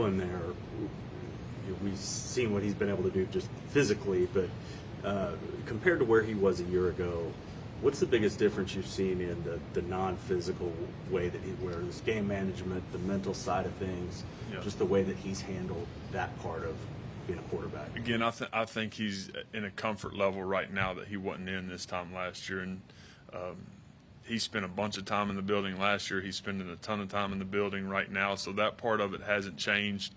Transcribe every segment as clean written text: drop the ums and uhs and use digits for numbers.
Dillon there, we've seen what he's been able to do just physically, but compared to where he was a year ago, what's the biggest difference you've seen in the non-physical way that where his game management, the mental side of things, just the way that he's handled that part of being a quarterback? Again, I think he's in a comfort level right now that he wasn't in this time last year, and he spent a bunch of time in the building last year. He's spending a ton of time in the building right now, so that part of it hasn't changed.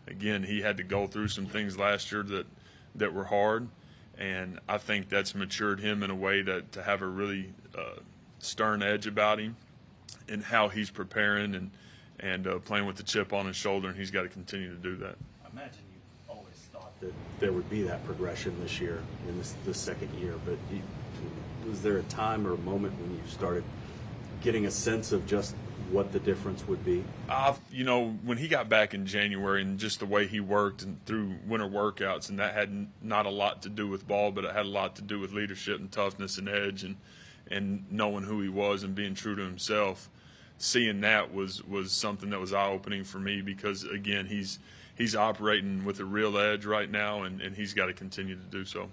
Again, he had to go through some things last year that were hard, and I think that's matured him in a way to have a really stern edge about him and how he's preparing and playing with the chip on his shoulder, and he's got to continue to do that. I imagine you always thought that there would be that progression this year in this second year, but was there a time or a moment when you started getting a sense of just what the difference would be? When he got back in January and just the way he worked and through winter workouts, and that had not a lot to do with ball, but it had a lot to do with leadership and toughness and edge and knowing who he was and being true to himself. Seeing that was something that was eye-opening for me because, again, he's operating with a real edge right now, and he's got to continue to do so.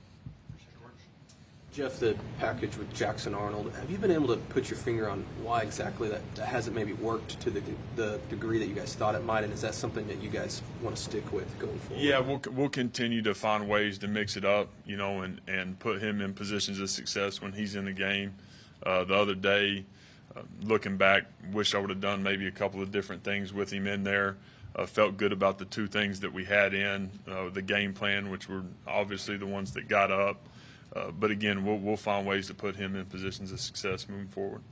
Jeff, the package with Jackson Arnold, have you been able to put your finger on why exactly that hasn't maybe worked to the degree that you guys thought it might, and is that something that you guys want to stick with going forward? Yeah, we'll continue to find ways to mix it up, and put him in positions of success when he's in the game. The other day, looking back, wish I would have done maybe a couple of different things with him in there. Felt good about the two things that we had in the game plan, which were obviously the ones that got up. But again, we'll find ways to put him in positions of success moving forward.